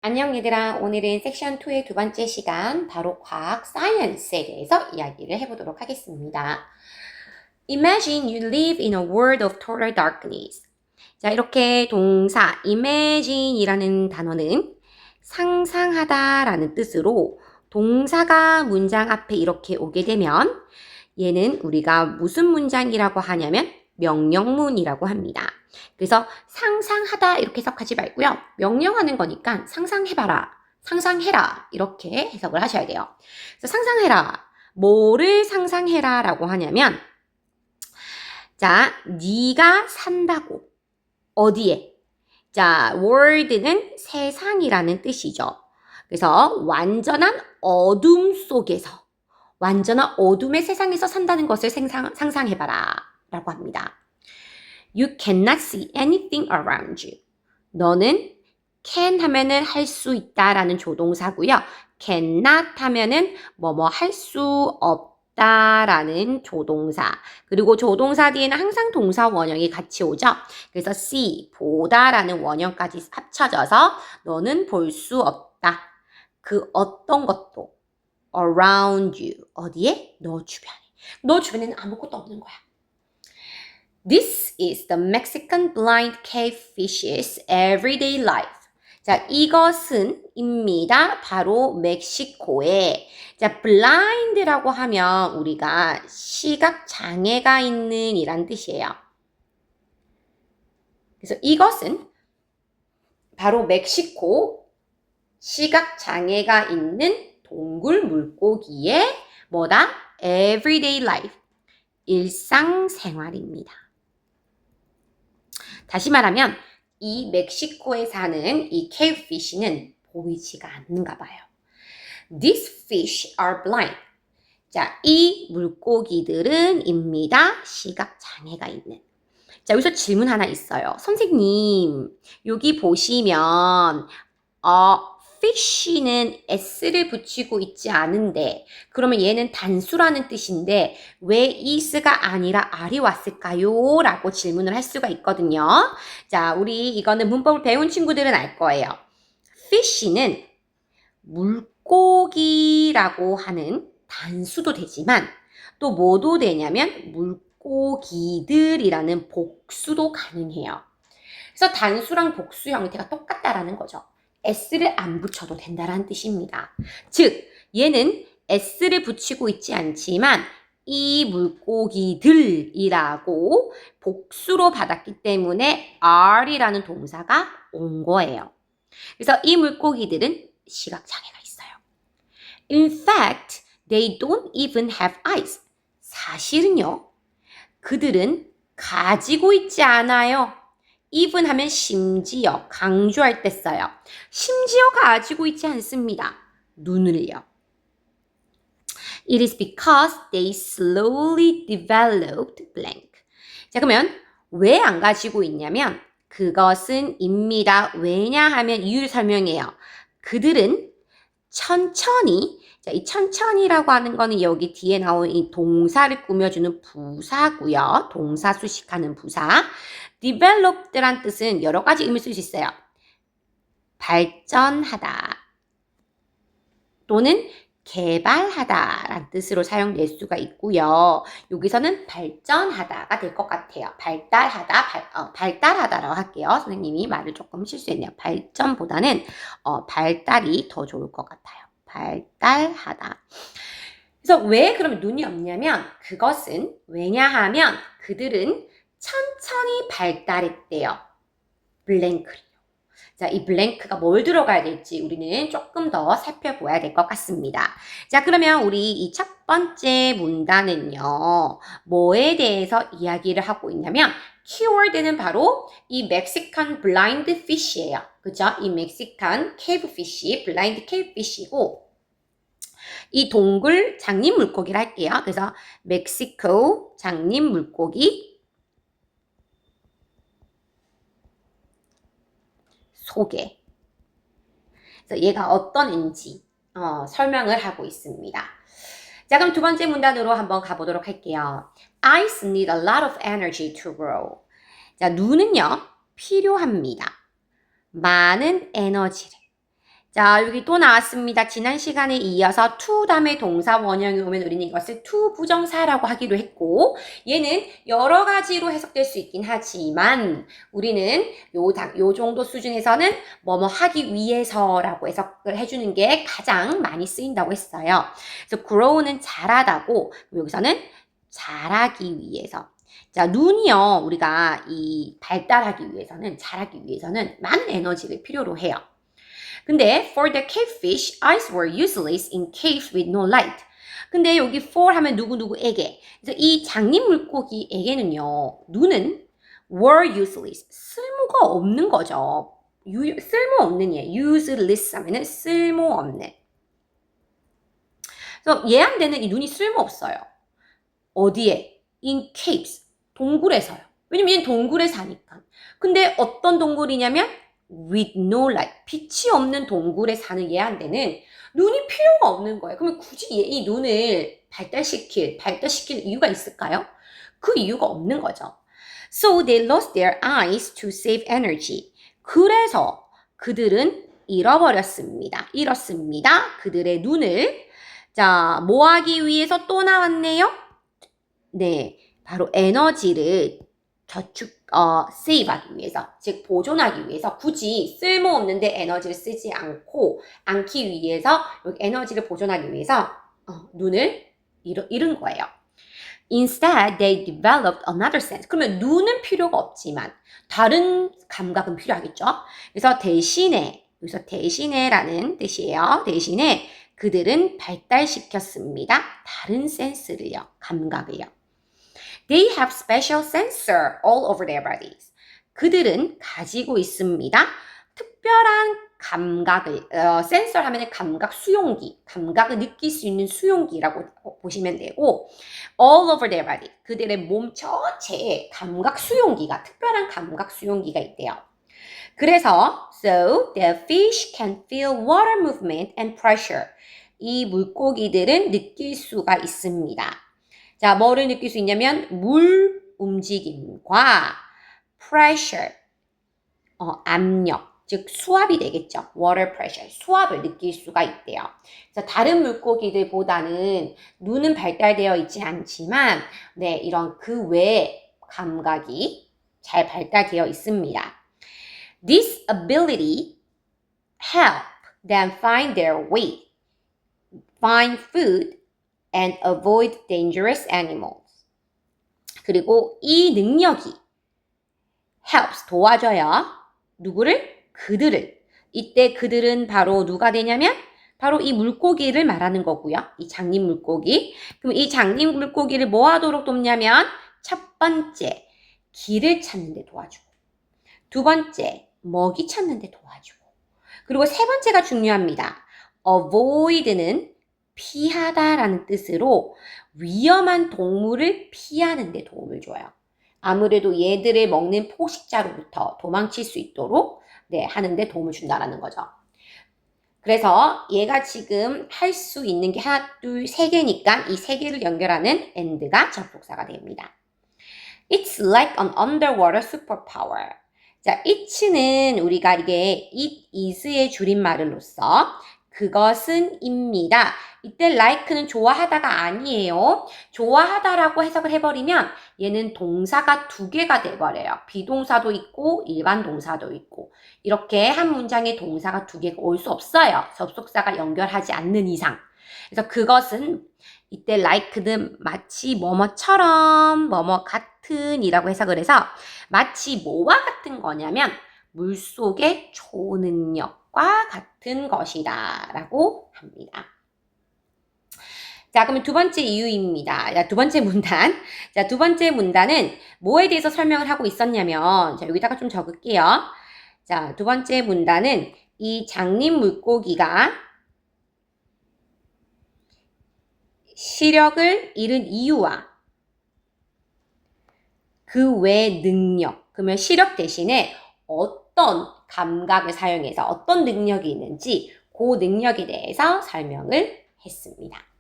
안녕 얘들아. 오늘은 섹션 2의 두 번째 시간, 바로 과학 사이언스에 대해서 이야기를 해보도록 하겠습니다. Imagine you live in a world of total darkness. 자, 이렇게 동사 imagine이라는 단어는 상상하다라는 뜻으로 동사가 문장 앞에 이렇게 오게 되면 얘는 우리가 무슨 문장이라고 하냐면 명령문이라고 합니다. 그래서 상상하다 이렇게 해석하지 말고요. 명령하는 거니까 상상해봐라, 상상해라 이렇게 해석을 하셔야 돼요. 그래서 상상해라. 뭐를 상상해라 라고 하냐면 자, 네가 산다고. 어디에? 자, world는 세상이라는 뜻이죠. 그래서 완전한 어둠 속에서, 완전한 어둠의 세상에서 산다는 것을 상상해봐라 라고 합니다. You cannot see anything around you. 너는 can 하면은 할 수 있다라는 조동사고요. cannot 하면은 뭐뭐 할 수 없다라는 조동사. 그리고 조동사 뒤에는 항상 동사 원형이 같이 오죠. 그래서 see, 보다라는 원형까지 합쳐져서 너는 볼 수 없다. 그 어떤 것도 around you. 어디에? 너 주변에. 너 주변에는 아무것도 없는 거야. This is the Mexican blind cave fish's everyday life. 자, 이것은입니다. 바로 멕시코의 자, blind라고 하면 우리가 시각 장애가 있는 이란 뜻이에요. 그래서 이것은 바로 멕시코 시각 장애가 있는 동굴 물고기의 뭐다? everyday life. 일상생활입니다. 다시 말하면 이 멕시코에 사는 이 cavefish는 보이지가 않는가 봐요. These fish are blind. 자, 이 물고기들은입니다. 시각 장애가 있는. 자, 여기서 질문 하나 있어요. 선생님, 여기 보시면 fish는 s를 붙이고 있지 않은데 그러면 얘는 단수라는 뜻인데 왜 is가 아니라 r이 왔을까요? 라고 질문을 할 수가 있거든요. 자, 우리 이거는 문법을 배운 친구들은 알 거예요. fish는 물고기라고 하는 단수도 되지만 또 뭐도 되냐면 물고기들이라는 복수도 가능해요. 그래서 단수랑 복수 형태가 똑같다라는 거죠. s를 안 붙여도 된다는 뜻입니다. 즉, 얘는 s를 붙이고 있지 않지만 이 물고기들이라고 복수로 받았기 때문에 are이라는 동사가 온 거예요. 그래서 이 물고기들은 시각장애가 있어요. In fact, they don't even have eyes. 사실은요, 그들은 가지고 있지 않아요. even 하면 심지어, 강조할 때 써요. 심지어 가지고 있지 않습니다. 눈을요. It is because they slowly developed blank. 자, 그러면 왜 안 가지고 있냐면 그것은 입니다. 왜냐하면 이유를 설명해요. 그들은 천천히, 자, 이 천천히라고 하는 거는 여기 뒤에 나온 이 동사를 꾸며주는 부사고요. 동사 수식하는 부사. developed란 뜻은 여러 가지 의미를 쓸 수 있어요. 발전하다 또는 개발하다라는 뜻으로 사용될 수가 있고요. 여기서는 발전하다가 될 것 같아요. 발달하다라고 할게요. 선생님이 말을 조금 실수했네요. 발전보다는 발달이 더 좋을 것 같아요. 발달하다. 그래서 왜 그러면 눈이 없냐면 그것은 왜냐하면 그들은 천천히 발달했대요. 블랭크를. 자, 이 블랭크가 뭘 들어가야 될지 우리는 조금 더 살펴봐야 될 것 같습니다. 자, 그러면 우리 이 첫 번째 문단은요. 뭐에 대해서 이야기를 하고 있냐면 키워드는 바로 이 멕시칸 블라인드 피쉬예요. 그죠? 이 멕시칸 케이브 피쉬, 블라인드 케이브 피쉬고 이 동굴 장님 물고기를 할게요. 그래서 멕시코 장님 물고기 소개. 그래서 얘가 어떤 애인지 설명을 하고 있습니다. 자, 그럼 두 번째 문단으로 한번 가보도록 할게요. Eyes need a lot of energy to grow. 자, 눈은요, 필요합니다. 많은 에너지를. 자, 여기 또 나왔습니다. 지난 시간에 이어서 to 다음에 동사 원형이 오면 우리는 이것을 to 부정사라고 하기로 했고, 얘는 여러 가지로 해석될 수 있긴 하지만 우리는 요 정도 수준에서는 뭐뭐 하기 위해서라고 해석을 해주는 게 가장 많이 쓰인다고 했어요. 그래서 grow는 자라다고, 여기서는 자라기 위해서. 자, 눈이요, 우리가 이 발달하기 위해서는, 자라기 위해서는 많은 에너지를 필요로 해요. 근데 for the cavefish, eyes were useless in caves with no light. 근데 여기 for 하면 누구누구에게. 그래서 이 장님 물고기에게는요, 눈은 were useless. 쓸모가 없는 거죠. 쓸모없는 예. useless 하면은 쓸모없는. 그래서 얘한테는 이 눈이 쓸모없어요. 어디에? in caves. 동굴에서요. 왜냐면 얘는 동굴에 사니까. 근데 어떤 동굴이냐면 with no light. 빛이 없는 동굴에 사는 얘한테는 눈이 필요가 없는 거예요. 그러면 굳이 이 눈을 발달시킬 이유가 있을까요? 그 이유가 없는 거죠. So they lost their eyes to save energy. 그래서 그들은 잃었습니다. 그들의 눈을. 자, 뭐 하기 위해서 또 나왔네요? 네, 바로 에너지를 세이브하기 위해서, 즉 보존하기 위해서 굳이 쓸모없는데 에너지를 쓰지 않기 위해서 여기 에너지를 보존하기 위해서 눈을 잃은 거예요. Instead, they developed another sense. 그러면 눈은 필요가 없지만 다른 감각은 필요하겠죠. 그래서 여기서 대신에라는 뜻이에요. 대신에 그들은 발달시켰습니다. 다른 센스를요, 감각을요. They have special sensor all over their bodies. 그들은 가지고 있습니다. 특별한 감각을, 센서 하면 감각 수용기, 감각을 느낄 수 있는 수용기라고 보시면 되고, all over their body. 그들의 몸 전체에 감각 수용기가, 특별한 감각 수용기가 있대요. 그래서, so the fish can feel water movement and pressure. 이 물고기들은 느낄 수가 있습니다. 자, 뭐를 느낄 수 있냐면 물 움직임과 pressure, 압력, 즉 수압이 되겠죠. water pressure, 수압을 느낄 수가 있대요. 그래서 다른 물고기들보다는 눈은 발달되어 있지 않지만 네, 이런 그 외의 감각이 잘 발달되어 있습니다. This ability help them find their way, find food, and avoid dangerous animals. 그리고 이 능력이 helps, 도와줘요. 누구를? 그들을. 이때 그들은 바로 누가 되냐면 바로 이 물고기를 말하는 거고요. 이 장님 물고기. 그럼 이 장님 물고기를 뭐 하도록 돕냐면 첫 번째, 길을 찾는 데 도와주고, 두 번째, 먹이 찾는 데 도와주고, 그리고 세 번째가 중요합니다. avoid는 피하다라는 뜻으로 위험한 동물을 피하는 데 도움을 줘요. 아무래도 얘들을 먹는 포식자로부터 도망칠 수 있도록 하는 데 도움을 준다라는 거죠. 그래서 얘가 지금 할 수 있는 게 하나, 둘, 세 개니까 이 세 개를 연결하는 and가 접속사가 됩니다. It's like an underwater superpower. 자, it는 우리가 이게 it is의 줄임말로서 그것은 입니다. 이때 like는 좋아하다가 아니에요. 좋아하다라고 해석을 해버리면 얘는 동사가 두 개가 돼버려요. 비동사도 있고 일반 동사도 있고. 이렇게 한 문장에 동사가 두 개가 올 수 없어요. 접속사가 연결하지 않는 이상. 그래서 그것은 이때 like는 마치 뭐뭐처럼 뭐뭐 같은 이라고 해석을 해서 마치 뭐와 같은 거냐면 물속의 초능력과 같은 것이다 라고 합니다. 자, 그러면 두 번째 이유입니다. 자, 두 번째 문단. 자, 두 번째 문단은 뭐에 대해서 설명을 하고 있었냐면, 자, 여기다가 좀 적을게요. 자, 두 번째 문단은 이 장님 물고기가 시력을 잃은 이유와 그 외 능력, 그러면 시력 대신에 어떤 감각을 사용해서 어떤 능력이 있는지 그 능력에 대해서 설명을 했습니다.